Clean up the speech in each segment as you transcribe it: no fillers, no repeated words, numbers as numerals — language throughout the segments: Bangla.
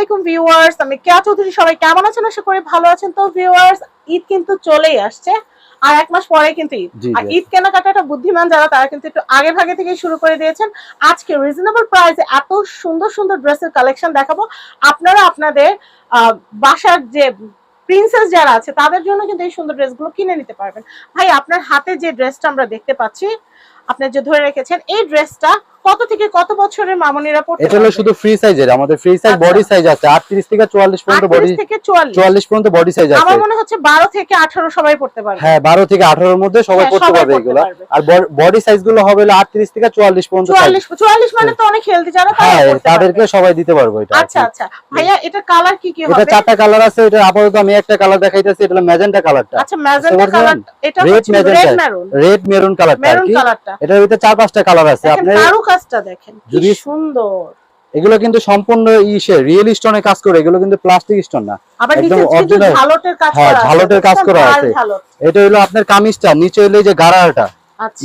আলাইকুম ভিউয়ার্স, আমি কেয়া চৌধুরী। সবাই কেমন আছেন? আশা করি ভালো আছেন। তো ভিউয়ার্স, ঈদ কিন্তু চলেই আসছে, আর এক মাস পরে কিন্তু ঈদ। আর ঈদ কেনাকাটাটা বুদ্ধিমান যারা, তারা কিন্তু একটু আগে ভাগে থেকে শুরু করে দিয়েছেন। আজকে রিজনেবল প্রাইসে এত সুন্দর সুন্দর ড্রেসের কালেকশন দেখাবো। আপনারা আপনাদের বাসার যে প্রিন্সেস যারা আছে তাদের জন্য কিন্তু এই সুন্দর ড্রেসগুলো কিনে নিতে পারবেন। ভাই, আপনার হাতে যে ড্রেসটা আমরা দেখতে পাচ্ছি, আপনি যে ধরে রেখেছেন, এই ড্রেসটা কত থেকে কত বছরের মামুনিরা পড়তে এটা হলো শুধু ফ্রি সাইজের। আমাদের ফ্রি সাইজ বডি সাইজ আছে 38 থেকে 44 পর্যন্ত বডি, 44 পর্যন্ত বডি সাইজ আছে। আমার মনে হচ্ছে 12 থেকে 18 সবাই পড়তে পারবে। হ্যাঁ, 12 থেকে 18 এর মধ্যে সবাই পড়তে পারবে এগুলো। আর বডি সাইজ গুলো হবে 38 থেকে 44 পর্যন্ত। 44 মানে তো অনেক হেলদি যারা, হ্যাঁ, তাদেরকে সবাই দিতে পারবো এটা। আচ্ছা আচ্ছা ভাইয়া, এটা কালার কি কি হবে? এটা চারটা কালার আছে। এটা আপাতত আমি একটা কালার দেখাইতেছি, এটা হলো ম্যাজেন্টা কালারটা। আচ্ছা, ম্যাজেন্টা কালার, এটা হচ্ছে রেড মেরুন। রেড মেরুন কালারটা আর কি। এটার ভিতরে 4-5টা কালার আছে। আপনি কারু কাজটা দেখেন কি সুন্দর। এগুলো কিন্তু সম্পূর্ণ রিয়েল স্টোনে কাজ করে, এগুলো কিন্তু প্লাস্টিক স্টোন না, একদম অরিজিনাল ঝালটের কাজ করা আছে। হ্যাঁ, ঝালটের কাজ করা আছে। এটা হলো আপনার কামিজটা, নিচে হলো এই যে গারাটা,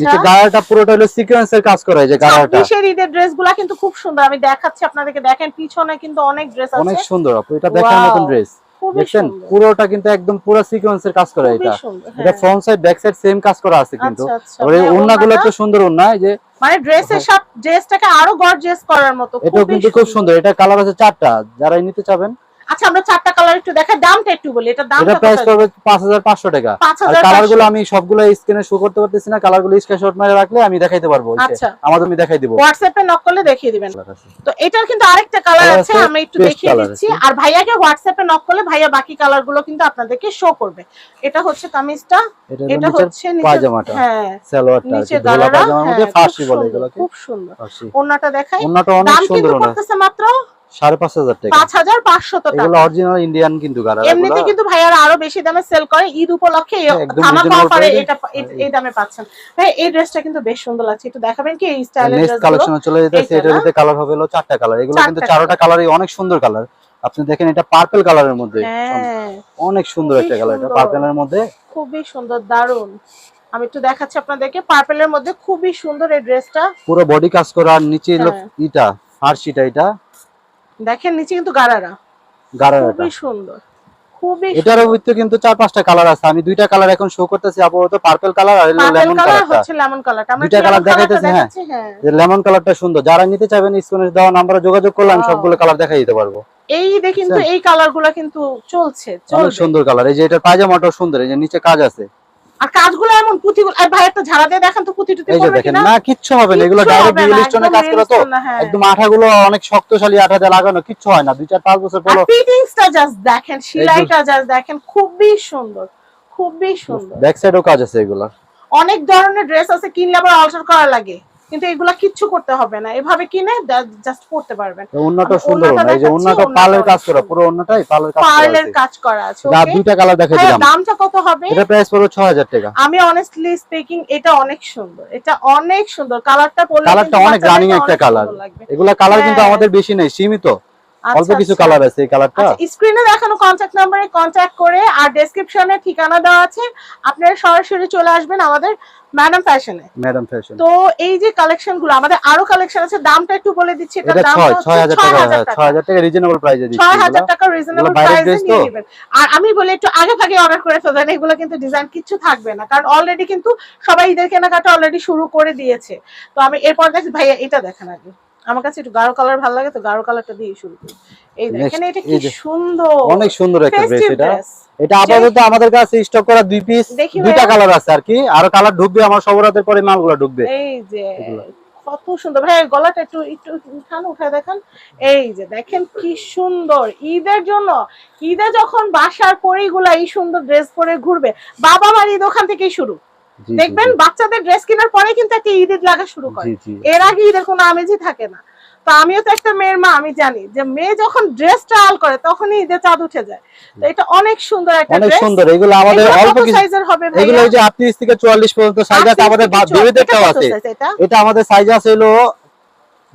নিচে গারাটা পুরোটা হলো সিকোয়েন্সের কাজ করা, এই যে গারাটা। বিশের ঈদের ড্রেসগুলো কিন্তু খুব সুন্দর। আমি দেখাচ্ছি আপনাদেরকে, দেখেন পিছনে কিন্তু অনেক ড্রেস আছে, অনেক সুন্দর। আপু এটা দেখার মতন ড্রেস, দেখেন পুরোটা কিন্তু একদম পুরো সিকোয়েন্সের কাজ করা। এটা front side back side same কাজ করা আছে কিন্তু। আর এই ওন্নাগুলো তো সুন্দর ওন্না, এই যে মানে ড্রেসের সব ড্রেসটাকে আরো গর্জিয়াস করার মতো। এটা কিন্তু খুব সুন্দর। এটা কালার আছে 4টা, যারা নিতে চাবেন। আচ্ছা, আমরা 4টা কালার একটু দেখাই, দামটা একটু বলি। এটা দামটা এটা প্রাইস পড়বে 5500 টাকা। আর কালারগুলো আমি সবগুলো স্ক্রিনে শো করতে পারতেছি না, কালারগুলো স্ক্রিনশট মেরে রাখলে আমি দেখাইতে পারবো। আচ্ছা, আমাদের আমি দেখাই দিব, হোয়াটসঅ্যাপে নক করলে দেখিয়ে দিবেন। তো এটার কিন্তু আরেকটা কালার আছে, আমি একটু দেখিয়ে দিচ্ছি। আর ভাইয়াকে হোয়াটসঅ্যাপে নক করলে ভাইয়া বাকি কালারগুলো কিন্তু আপনাদেরকে শো করবে। এটা হচ্ছে কামিজটা, এটা হচ্ছে নিচে পায়জামাটা, হ্যাঁ সালোয়ারটা, নিচে গালা পায়জামার মধ্যে ফার্সি বলে এগুলো, খুব সুন্দর। ওন্নাটা দেখাই, ওন্নাটা অনেক সুন্দর। দাম কিন্তু মাত্র 5500 টাকা, 5500 টাকা। এগুলো অরিজিনাল ইন্ডিয়ান কিন্তু গারাগুলো। এমনিতে কিন্তু ভাইয়ারা আরো বেশি দামে সেল করে, ঈদ উপলক্ষে ধামাকা অফারে এটা এই দামে পাচ্ছেন। ভাই, এই ড্রেসটা কিন্তু বেশ সুন্দর লাগছে, একটু দেখাবেন কি এই স্টাইলের ড্রেসগুলো? নেক্সট কালেকশনে চলে যেতেছে। এটার ভিতরে কালার হবে হলো 4টা কালার। এগুলো কিন্তু 4টা কালারই অনেক সুন্দর কালার। আপনি দেখেন, এটা পার্পল কালারের মধ্যে, অনেক সুন্দর একটা কালার। এটা পার্পলের মধ্যে খুবই সুন্দর, দারুন। আমি একটু দেখাচ্ছি আপনাদেরকে, পার্পলের মধ্যে খুবই সুন্দর এই ড্রেসটা। পুরো বডি কাজ করা, আর নিচে হলো এটা ফার্সিটা। এটা দেখেন নিচে কিন্তু গারারা খুবই সুন্দর, খুবই। এটার ভিতরে কিন্তু 4-5টা কালার আছে। আমি 2টা কালার এখন শো করতেছি আপাতত, পার্পল কালার আর লেমন কালারটা। হচ্ছে লেমন কালারটা, আমরা 2টা কালার দেখাইতেছি। হ্যাঁ, যে লেমন কালারটা সুন্দর। যারা নিতে চাইবেন স্ক্রিনে দেওয়া নম্বরে যোগাযোগ করলে আমি সবগুলো কালার দেখাই দিতে পারবো। এই দেখেন, কিন্তু এই কালারগুলো কিন্তু চলছে, অনেক সুন্দর কালার। এই যে এটা পায়জামাটাও সুন্দর, এই যে নিচে কাজ আছে। আর কাজগুলো এমন পুঁতিগুলো, আর ভাই একটা ঝাড়া দিয়ে দেখেন তো পুঁতি-টুতি পড়বে কিনা। না, কিচ্ছু হবে না, এগুলো ডাইরেক্ট রিয়েল স্টোনে কাজ করা তো, একদম আঠাগুলো অনেক শক্তিশালী আঠা দিয়ে লাগানো, কিচ্ছু হয় না। 2-4-5 বছর পর ফিটিংসটা জাস্ট দেখেন, সেলাইটা জাস্ট দেখেন, খুবই সুন্দর, খুবই সুন্দর। ব্যাক সাইডেও কাজ আছে। এগুলা অনেক ধরনের ড্রেস আছে, কিনলে আবার অল্টার করা লাগে, কিন্তু এগুলা কিচ্ছু করতে হবে না, এভাবে কিনে জাস্ট পড়তে পারবেন। ওন্নাটা সুন্দর, এই যে ওন্নাটা পার্লের কাজ করা, পুরো ওন্নাটাই পার্লের কাজ করা আছে। যা 2টা কালার দেখাই দিলাম। দামটা কত হবে? এটা প্রাইস পড়বে 6000 টাকা। আমি অনেস্টলি স্পিকিং, এটা অনেক সুন্দর, এটা অনেক সুন্দর। কালারটা পরলে কালারটা অনেক রানিং একটা কালার। এগুলা কালার কিন্তু আমাদের বেশি নাই, সীমিত, অল্প কিছু কালার আছে। এই কালারটা স্ক্রিনে দেখানো কন্টাক্ট নম্বরে কন্টাক্ট করে, আর ডেসক্রিপশনে ঠিকানা দেওয়া আছে, আপনারা সরাসরি চলে আসবেন আমাদের ম্যাডাম ফ্যাশনে। তো এই যে কালেকশনগুলো, আমাদের আরো কালেকশন আছে, দামটা একটু বলে দিচ্ছি। এটা দাম 6000 টাকা, 6000 টাকা রিজনেবল প্রাইসে দিচ্ছি। 6000 টাকা রিজনেবল প্রাইসে নিয়ে নেবেন। আর আমি বলি একটু আগে ভাগে অর্ডার করে ফেলবেন, এগুলো কিন্তু ডিজাইন কিছু থাকবে না, কারণ অলরেডি কিন্তু সবাই ঈদের কেনাকাটা অলরেডি শুরু করে দিয়েছে। তো আমি এরপর দেখি, ভাইয়া এটা দেখেন আগে, আমার কাছে একটু গাঢ় কালার ভালো লাগে, তো গাঢ় কালারটা দিয়ে শুরু করি। এই দেখেন, এটা কি সুন্দর, অনেক সুন্দর একটা ড্রেস। এটা আপাতত আমাদের কাছে স্টক করা 2 পিস, 2টা কালার আছে আর কি। আরো কালার ঢুকবে, আমার সবরাতের পরে মালগুলো ঢুকবে। এই যে কত সুন্দর। ভাই, গলাটা একটু একটু উঠায় দেখেন। এই যে দেখেন কি সুন্দর। ঈদের জন্য, ঈদে যখন বাসার পরিগুলা এই সুন্দর ড্রেস পরে ঘুরবে, বাবা মার ঈদ ওখান থেকেই শুরু। দেখবেন বাচ্চাদের ড্রেস কেনার পরে কিন্তু একটা ঈদের লাগা শুরু করে, এর আগে ঈদের কোনো আমেজই থাকে না। তো আমিও তো একটা মেয়ের মা, আমি জানি যে মেয়ে যখন ড্রেস ট্রায়াল করে তখনই ঈদের চাঁদ উঠে যায়। তো এটা অনেক সুন্দর একটা ড্রেস, অনেক সুন্দর। এগুলো আমাদের অল্প কিছু সাইজের হবে ভাই। এগুলো এই যে 38 থেকে 44 পর্যন্ত সাইজ আছে। আমাদের বেবিদেরটাও আছে। এটা আমাদের সাইজ আছে হলো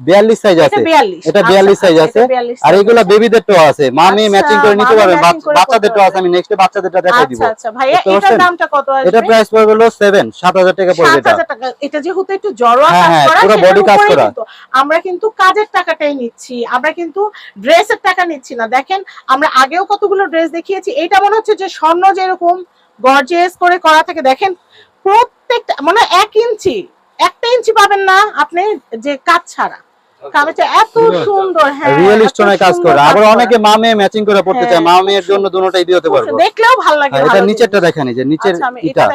42 সাইজ আছে, এটা 42 সাইজ আছে। আর এগুলা বেবিদেরটাও আছে, মামি ম্যাচিং করে নিতে পারবেন, বাচ্চাদেরটাও আছে। আমি নেক্সট বাচ্চাদেরটা দেখাই দিব। আচ্ছা ভাইয়া এটার দামটা কত আসবে? এটা প্রাইস পড়বে হলো 7000 টাকা পড়বে। 7000 টাকা। এটা যেহেতু একটু জড়োয়া কাজ করা, পুরো বডি কাজ করা, আমরা কিন্তু কাজের টাকাটাই নিচ্ছি, আমরা কিন্তু ড্রেসের টাকা নিচ্ছি না। দেখেন আমরা আগেও কতগুলো ড্রেস দেখিয়েছি, এটা মনে হচ্ছে যে স্বর্ণ যেরকম গর্জিয়াস করে করা থাকে। দেখেন প্রত্যেকটা মানে 1 ইঞ্চি 1 ইঞ্চি পাবেন না আপনি যে কাজ ছাড়া। কামেটা এত সুন্দর, হ্যাঁ রিয়েল স্টোনে কাজ করা। আবার অনেকে মামে ম্যাচিং করে পড়তে চায়, মামের জন্য দুটোটাই দিতে পারবো, দেখলেও ভালো লাগে। এটা নিচেরটা দেখেন, এই যে নিচের এটা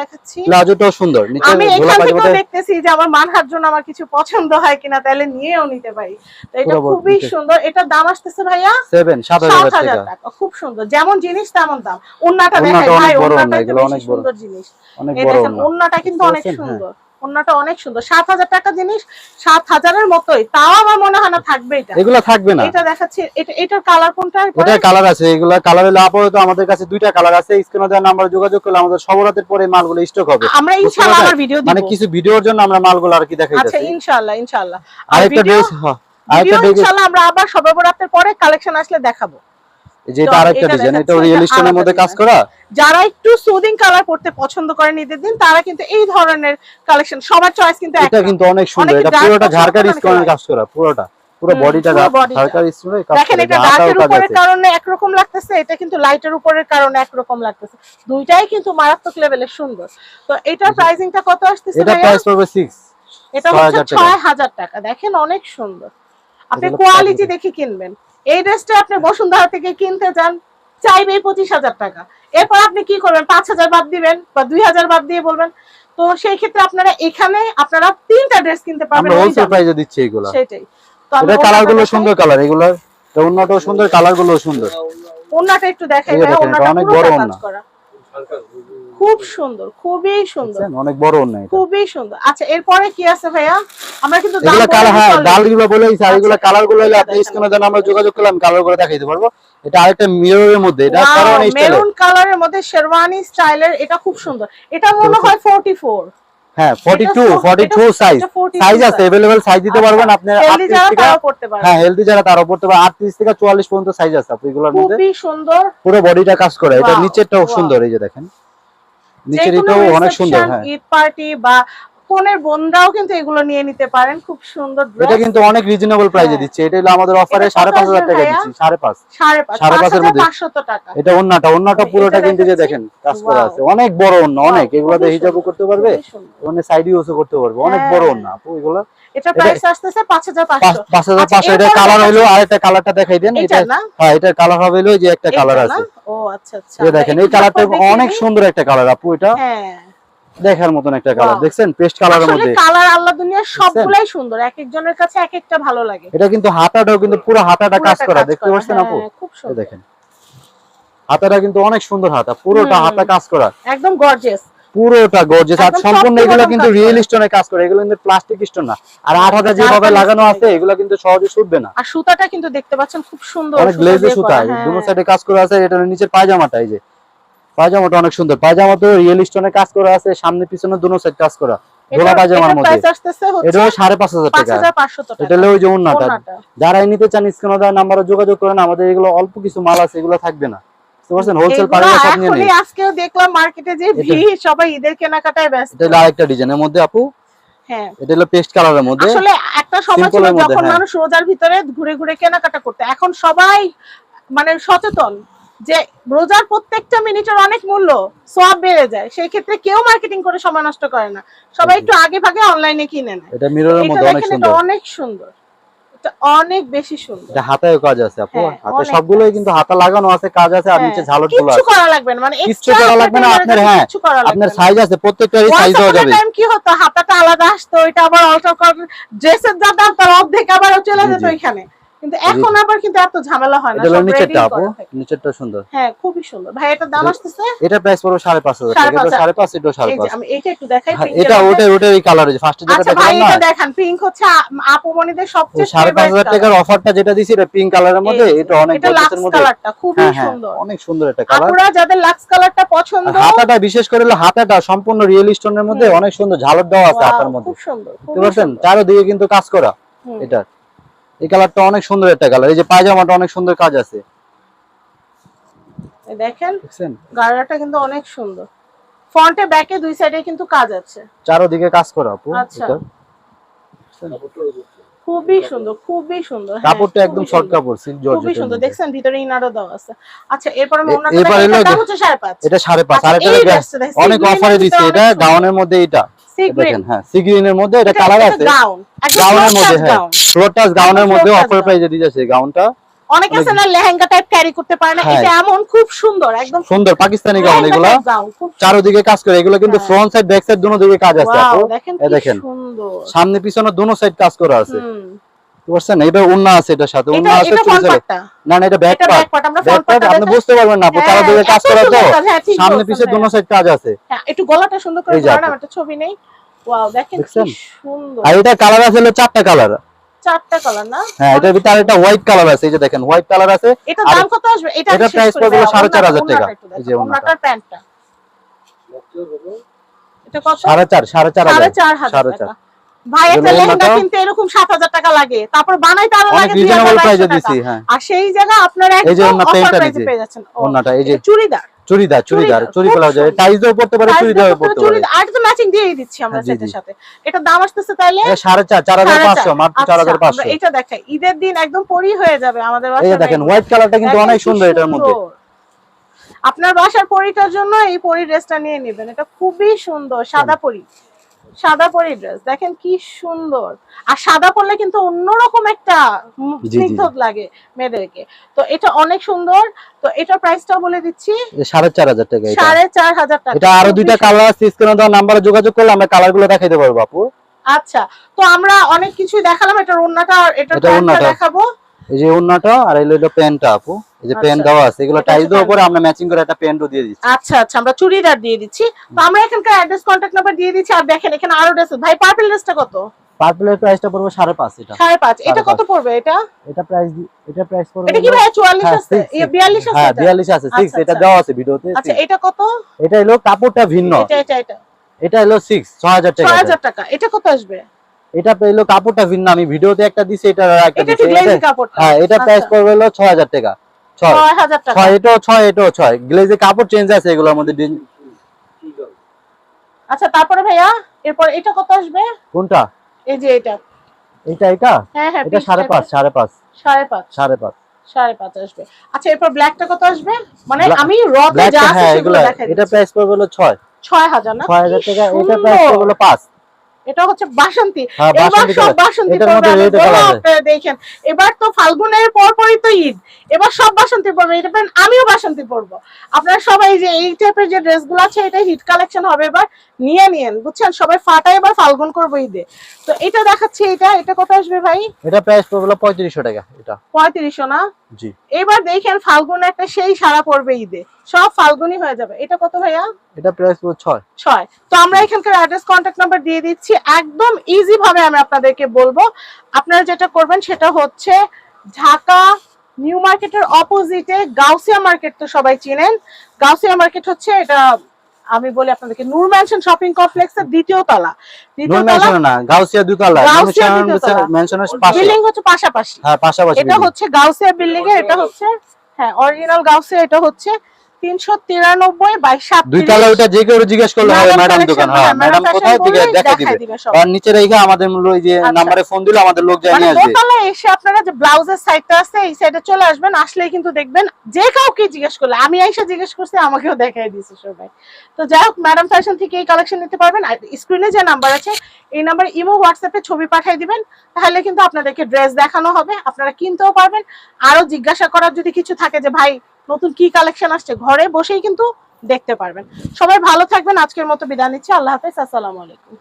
প্লাজোটাও সুন্দর, নিচের আমি এখান থেকে দেখতেছি যে আমার মানহার জন্য আমার কিছু পছন্দ হয় কিনা, তাহলে নিয়েও নিতে পারি। তো এটা খুবই সুন্দর। এটার দাম আসতেছে ভাইয়া 7000 টাকা। খুব সুন্দর, যেমন জিনিস তেমন দাম। ওন্নাটা দেখেন ভাই, ওন্নাটা এগুলো অনেক সুন্দর জিনিস। এই দেখেন ওন্নাটা কিন্তু অনেক সুন্দর, ওন্নাটা অনেক সুন্দর। 7000 টাকা জিনিস 7000 এর মতোই, তাও আমার মনে হয় না থাকবে এটা। এগুলা থাকবে না। এটা দেখাচ্ছি, এটার কালার কোনটা? এটার কালার আছে, এগুলা কালার হলো আপাতত আমাদের কাছে 2টা কালার আছে। স্ক্রিনে দেওয়া নাম্বারে যোগাযোগ করলে আমাদের সবরাতের পরে মালগুলো স্টক হবে। আমরা ইনশাআল্লাহ আমার ভিডিও দিব, মানে কিছু ভিডিওর জন্য আমরা মালগুলো আর কি দেখাইতেছি। আচ্ছা ইনশাআল্লাহ ইনশাআল্লাহ। আরেকটা ড্রেস, আরেকটা ড্রেস ইনশাআল্লাহ আমরা আবার সবরাতের পরে কালেকশন আসলে দেখাবো। যেটা আরেকটা ডিজাইন, এটা রিয়েল স্টোনের মধ্যে কাজ করা। যারা একটু সুদিং কালার পড়তে পছন্দ করেন ঈদের দিন, তারা কিন্তু এই ধরনের কালেকশন, সবার চয়েস কিন্তু এটা কিন্তু অনেক সুন্দর। এটা পুরোটা ঝাড়খারি স্টোনের কাজ করা, পুরোটা পুরো বডিটা ঝাড়খারি স্টোনের কাজ করা। দেখেন এটা ডার্কের উপরের কারণে একরকম লাগতেছে, এটা কিন্তু লাইটের উপরের কারণে একরকম লাগতেছে। দুইটাই কিন্তু মারাত্মক লেভেলের সুন্দর। তো এটার প্রাইসিংটা কত আসছে? এটা প্রাইস পড়বে 6, এটা হচ্ছে 6000 টাকা। দেখেন অনেক সুন্দর, আপনি কোয়ালিটি দেখে কিনবেন। এই ড্রেসটা আপনি বসুন্ধরা থেকে কিনতে যান, চাইবে 25000 টাকা। এরপর আপনি কি করবেন? 5000 বাদ দিবেন বা 2000 বাদ দিয়ে বলবেন। তো সেই ক্ষেত্রে আপনারা এখানে আপনারা 3টা ড্রেস কিনতে পারবেন। আমরা হোলসেল প্রাইসে দিচ্ছি এগুলা। সেটাই। তো এটা কালারগুলো সুন্দর কালার, এগুলা তো ওন্নাটাও সুন্দর, কালারগুলো সুন্দর। ওন্নাটা একটু দেখাই ভাই, ওন্নাটা অনেক বড় ওন্না, খুব সুন্দর, খুবই সুন্দর, অনেক বড় ওন্না, খুবই সুন্দর। আচ্ছা এরপরে কি আছে ভাইয়া? আমরা কিন্তু এগুলা কালার, হ্যাঁ ডালগুলো বলেই আর এগুলা কালারগুলো হলে আপনি স্ক্রিনে দেন, আমরা যোগাযোগ করলাম কালারগুলো দেখাইতে পারবো। এটা আরেকটা মিররের মধ্যে, এটা কারণ মেরুন কালারের মধ্যে শেরওয়ানি স্টাইলের, এটা খুব সুন্দর। এটা মনে হয় 44, হ্যাঁ 42 সাইজ আছে, अवेलेबल সাইজ দিতে পারবেন আপনি। 38 থেকে হ্যাঁ হেলদি যারা তারও পড়তে পারে, 38 থেকে 44 পর্যন্ত সাইজ আছে এগুলোর মধ্যে। খুবই সুন্দর, পুরো বডিটা কাজ করে। এটা নিচেরটাও সুন্দর, এই যে দেখেন নিচের এটাও অনেক সুন্দর। হ্যাঁ ঈদ পার্টি বা কোনের বোনরাও কিন্তু এগুলো নিয়ে নিতে পারেন, খুব সুন্দর ড্রেস। এটা কিন্তু অনেক রিজনেবল প্রাইসে দিচ্ছে। এটা হলো আমাদের অফারে 5500 টাকা দিচ্ছি, 5.5 এর মধ্যে 500 টাকা। এটা ওন্নাটা পুরোটা কিন্তু যে দেখেন কাজ করা আছে, অনেক বড় ওন্না, অনেক এগুলোতে হিজাবও করতে পারবে, ওনে সাইড ইউজও করতে পারবে, অনেক বড় ওন্না আপু এগুলো। এটা প্রাইস আসছে 5500। 5500। এটা কালার হলো, আরেকটা কালারটা দেখাই দেন। এটা হ্যাঁ এটার কালার হবে হলো যে একটা কালার আছে। ও আচ্ছা আচ্ছা, এই দেখেন এই কালারটা অনেক সুন্দর একটা কালার আপু, এটা হ্যাঁ দেখার মতন একটা কালার। দেখছেন পেস্ট কালারের মধ্যে, আসলে কালার আল্লাহ দুনিয়ার সবগুলাই সুন্দর, এক একজনের কাছে এক একটা ভালো লাগে। এটা কিন্তু হাতাটাও কিন্তু পুরো হাতাটা কাজ করা, দেখতে পাচ্ছেন আপু? খুব সুন্দর, দেখেন হাতাটা কিন্তু অনেক সুন্দর, হাতা পুরোটা হাতা কাজ করা, একদম গর্জিয়াস, পুরোটা গর্জিয়াস। আর সম্পূর্ণ এগুলো কিন্তু রিয়েল স্টোনে কাজ করে, এগুলো কিন্তু প্লাস্টিক স্টোন না। আর 8000 যেভাবে লাগানো আছে এগুলো কিন্তু সহজে ছুটবে না। আর সুতাটা কিন্তু দেখতে পাচ্ছেন খুব সুন্দর, অনেক গ্লেজের সুতা, দুটো সাইডে কাজ করা আছে। এটার নিচের পায়জামাটা, এই যে পায়জামাটা অনেক সুন্দর, পায়জামাটা রিয়েল স্টোনে কাজ করা আছে, সামনে পিছনে দুটো সাইড কাজ করা, ধোলা পায়জামার মধ্যে। এটাও 5500 টাকা। এটা হলো ওই যে ওন্নাটা। যারা নিতে চান স্ক্রিনে দেওয়া নম্বরে যোগাযোগ করেন, আমাদের এগুলো অল্প কিছু মাল আছে, এগুলো থাকবে না, বুঝতে পারছেন? হোলসেল প্রাইসে সব নিয়ে নেন। আজকেও দেখলাম মার্কেটে যে ভিড়, সবাই ঈদের কেনাকাটায় ব্যস্ত। এটা হলো আরেকটা ডিজাইনের মধ্যে আপু, হ্যাঁ এটা হলো পেস্ট কালারের মধ্যে। আসলে একটা সময় ছিল যখন মানুষ রোজার ভিতরে ঘুরে ঘুরে কেনাকাটা করতে, এখন সবাই মানে সচেতন যে রোজার প্রত্যেকটা মিনিটের অনেক মূল্য, সওয়াব বেড়ে যায়। সেই ক্ষেত্রে কেউ মার্কেটিং করে সময় নষ্ট করে না, সবাই একটু আগে ভাগে অনলাইনে কিনে নেয়। এটা মিররের মধ্যে অনেক সুন্দর, অনেক সুন্দর, এটা অনেক বেশি সুন্দর। এটা হাতায়ও কাজ আছে আপু, হাতে সবগুলোই কিন্তু হাতা লাগানো আছে, কাজ আছে। আর নিচে ঝালরগুলো আছে, কিছু করা লাগবে না, মানে কিছু করা লাগবে না আপনার। হ্যাঁ আপনার সাইজ আছে, প্রত্যেকটারই সাইজ দেওয়া যাবে। টাইম কি হতো, হাতাটা আলাদা আসতো, এটা আবার অল্টার করে ড্রেসের যা দাম তার অর্ধেক আবার চলে যেত ওইখানে। কিন্তু এখন আবার কিন্তু এত ঝামেলা হয় না। এটা নিচেরটা আপু, নিচেরটা সুন্দর, হ্যাঁ খুবই সুন্দর। ভাই এটা দাম আসছে, এটা প্রাইস পড়ো 5500 টাকা। এটা 5500, এটা 5500। আমি এইটা একটু দেখাই, এটা ওটার এই কালার, যে ফার্স্টে যেটা দেখালাম না, আচ্ছা ভাই এটা দেখেন, পিঙ্ক হচ্ছে আপুমনিদের সবচেয়ে 5500 টাকার অফারটা যেটা দিছি, এটা পিঙ্ক কালারের মধ্যে। এটা অনেক গর্জিয়াসের মধ্যে, কালারটা খুবই সুন্দর, অনেক সুন্দর একটা কালার। আপুরা যাদের লাক্স কালারটা পছন্দ, হাতাটা বিশেষ করে হাতাটা সম্পূর্ণ রিয়েল স্টোনের মধ্যে, অনেক সুন্দর ঝালর দেওয়া আছে হাতার মধ্যে, খুব সুন্দর, বুঝতে পারছেন? চারদিকে কিন্তু কাজ করা। এটা এই কালারটা অনেক সুন্দর একটা কালার। এই যে পায়জামাটা অনেক সুন্দর কাজ আছে, দেখেন গাড়াটা কিন্তু অনেক সুন্দর, ফ্রন্টে ব্যাকে দুই সাইডে কিন্তু কাজ আছে, চারদিকে কাজ করা আপু। আচ্ছা খুবই সুন্দর, খুবই সুন্দর, কাপড়টা একদম শর্ট কাপড়, সিল্ক জর্জেট, খুবই সুন্দর। দেখছেন ভিতরে ইনারও দাও আছে। আচ্ছা এরপর আমি ওনাটা এবার দাম হচ্ছে 5.5, এটা 5.5। আর এটা অনেক অফারে দিচ্ছে, এটা গাউনের মধ্যে, এটা দেখেন হ্যাঁ সি গ্রিনের মধ্যে এটা কালার আছে, গাউনের মধ্যে, হ্যাঁ ফ্লোর টাচ গাউনের মধ্যে অফার প্রাইসে দিতেছে গাউনটা। অনেকে আছে না লেহেঙ্গা টাইপ ক্যারি করতে পারে না, এটা এমন খুব সুন্দর, একদম সুন্দর পাকিস্তানি গাউন এগুলো, চারদিকে কাজ করে, এগুলো কিন্তু ফ্রন্ট সাইড ব্যাক সাইড দুটো দিকে কাজ আছে আপু। এই দেখেন সামনে পিছনে দুটো সাইড কাজ করা আছে, বুঝছেন? এটা ওন্না আছে, এটার সাথে ওন্না আছে, না না এটা ব্যাক পার্ট, ব্যাক পার্ট আপনি বুঝতে পারবেন না আপু, চারদিকে কাজ করা তো, সামনে পিছনে দুটো সাইড কাজ আছে। হ্যাঁ একটু গলাটা সুন্দর করে ধরেন, একটা ছবি নেই। ওয়াও দেখেন কি সুন্দর। আর এটা কালার আছে হলো 4টা কালার, 4টা কালার না? হ্যাঁ এটার ভিতরে একটা হোয়াইট কালার আছে, এই যে দেখেন হোয়াইট কালার আছে। এটা দাম কত আসবে? এটা প্রাইস পড়বে 4.5 টাকা। এই যে ওনাটার প্যান্টটা এটা কত? 4.5 টাকা। ভাই একটা লেহেঙ্গা কিনতে এরকম 7000 টাকা লাগে, তারপর বানাইতে আরো লাগে 2000 টাকা। আর সেই জায়গা আপনারা একদম অফার প্রাইসে পেয়ে যাচ্ছেন। ওনাটা এই যে চুড়িদার চুরি করা যায়, টাইজও পড়তে পারে, চুড়িদারও পড়তে পারে। আর তো ম্যাচিং দিয়েই দিচ্ছি আমরা সেটার সাথে। এটা দাম আসতেছে তাইলে 4.5 মাত্র 4.500। এটা দেখাই, ঈদের দিন একদম পরি হয়ে যাবে আমাদের বাসায়। এই দেখেন হোয়াইট কালারটা কিন্তু অনেক সুন্দর এটার মধ্যে। আপনার বাসার পরিটার জন্য এই পরি ড্রেসটা নিয়ে নেবেন, এটা খুবই সুন্দর, সাদা পরি ড্রেস দেখেন কি সুন্দর। আর সাদা পরলে কিন্তু অন্যরকম একটা স্নিগ্ধ লাগে মেয়েদেরকে, তো এটা অনেক সুন্দর। তো এটা প্রাইসটাও বলে দিচ্ছি 4.5 টাকা। এটা 4.5 টাকা। এটা আরো দুইটা কালার আছে, স্ক্রিনে দেওয়া নাম্বারে যোগাযোগ করলে আমরা কালারগুলো দেখাইতে পারবো আপু। আচ্ছা তো আমরা অনেক কিছুই দেখালাম, এটা ওন্নাটা আর এটা প্যান্টটা দেখাবো। এই যে ওন্নাটা আর এই হলো প্যান্টটা আপু, এই যে প্যান্ট দেওয়া আছে, এগুলো টাইজ দেওয়ার পরে আমরা ম্যাচিং করে একটা প্যান্টও দিয়ে দিচ্ছি। আচ্ছা আমরা চুড়িদার দিয়ে দিচ্ছি। তো আমরা এখানকার অ্যাড্রেস কন্টাক্ট নাম্বার দিয়ে দিচ্ছি। আর দেখেন এখানে আরো ড্রেস। ভাই পার্পল ড্রেসটা কত? পার্পলের প্রাইসটা পড়বে 5.5। এটা 5.5। এটা কত পড়বে? এটা প্রাইস পড়বে, এটা কি ভাই 44 আছে? 42 আছে? হ্যাঁ 42 আছে, 6 এটা দেওয়া আছে ভিডিওতে। আচ্ছা এটা কত? এটা হলো কাপড়টা ভিন্ন, এটা হলো 6000 টাকা। 6000 টাকা। এটা কত আসবে? এটা পেলো কাপড়টা ভিন্ন, আমি ভিডিওতে একটা দিছি, এটা একটা দিছি। হ্যাঁ এটা প্রাইস পড়বে হলো 6000 টাকা। 6000 টাকা। 6 এটাও 6 গ্লেজে কাপড় চেঞ্জ আছে এগুলোর মধ্যে। আচ্ছা তারপরে ভাইয়া এরপর এটা কত আসবে? কোনটা? এই যে এটা হ্যাঁ এটা 5.5 আসবে। আচ্ছা এরপর ব্ল্যাকটা কত আসবে? মানে আমি রতে যা আছে সেগুলো দেখাই। এটা প্রাইস পড়বে হলো 6000 না? 6000 টাকা। এটা প্রাইস পড়বে হলো 5। এটা হচ্ছে বাসন্তী। এবার সব বাসন্তী পড়বে। আপনারা দেখেন এবার তো ফাল্গুনের পরপরই তো ঈদ, এবার সব বাসন্তী পড়বে। এটা আমিও বাসন্তী পড়বো। আপনারা সবাই যে এই টাইপের যে ড্রেসগুলো আছে এটা হিট কালেকশন হবে, এবার নিয়েন বুঝছেন, সবাই ফাটাই এবার ফাল্গুন করবো ঈদে। তো এটা দেখাচ্ছি, এটা কত আসবে ভাই? এটা প্রাইস পড়বে 3500 টাকা। এটা 3500 না? জি। এবার দেখেন ফাল্গুন একটা সেই সারা পড়বে ঈদে, সব ফাল্গুনই হয়ে যাবে। এটা কত ভাইয়া? এটা প্রাইস পড়বে 6। তো আমরা এখানকার অ্যাড্রেস কন্টাক্ট নাম্বার দিয়ে দিচ্ছি, একদম ইজি ভাবে আমি আপনাদেরকে বলবো। আপনারা যেটা করবেন সেটা হচ্ছে ঢাকা নিউ মার্কেটের অপোজিটে গাউসিয়া মার্কেট, তো সবাই চিনেন। গাউসিয়া মার্কেট হচ্ছে এটা, আমি বলি আপনাদেরকে, নূর ম্যানশন শপিং কমপ্লেক্সের দ্বিতীয় তলা। নূর ম্যানশন না, গাউসিয়া দুতলা। ম্যানশনের পাশে, বিল্ডিং হচ্ছে পাশাপাশি। হ্যাঁ পাশাপাশি। এটা হচ্ছে গাউসিয়া বিল্ডিং এর, এটা হচ্ছে হ্যাঁ অরিজিনাল গাউসিয়া। এটা হচ্ছে 393/37। দুই তলা। ওটা যে কেউ জিজ্ঞেস করলে হবে ম্যাডাম দোকান। হ্যাঁ ম্যাডাম কোথায় থেকে দেখাই দিবে। আর নিচে রেখে আমাদের মূল্য এই যে নম্বরে ফোন দিলে আমাদের লোক যায় নিয়ে আসবে। দোতলা এসে আপনারা যে ব্লাউজের সাইডটা আছে এই সাইডে চলে আসবেন, আসলেই কিন্তু দেখবেন যে কাউকে জিজ্ঞেস করলে, আমি আইসা জিজ্ঞেস করছি আমাকেও দেখাই দিয়েছে সবাই। তো যাই হোক ম্যাডাম ফ্যাশন থেকে এই কালেকশন নিতে পারবেন। আর স্ক্রিনে যে নাম্বার আছে এই নাম্বারে ইমো হোয়াটসঅ্যাপে ছবি পাঠিয়ে দিবেন, তাহলে কিন্তু আপনাদেরকে ড্রেস দেখানো হবে, আপনারা কিনতেও পারবেন। আরো জিজ্ঞাসা করার যদি কিছু থাকে যে ভাই নতুন কি কালেকশন আসছে, ঘরে বসেই কিন্তু দেখতে পারবেন। সবাই ভালো থাকবেন। আজকের মতো বিদায় নিচ্ছি। আল্লাহ হাফেজ। আসসালামু আলাইকুম।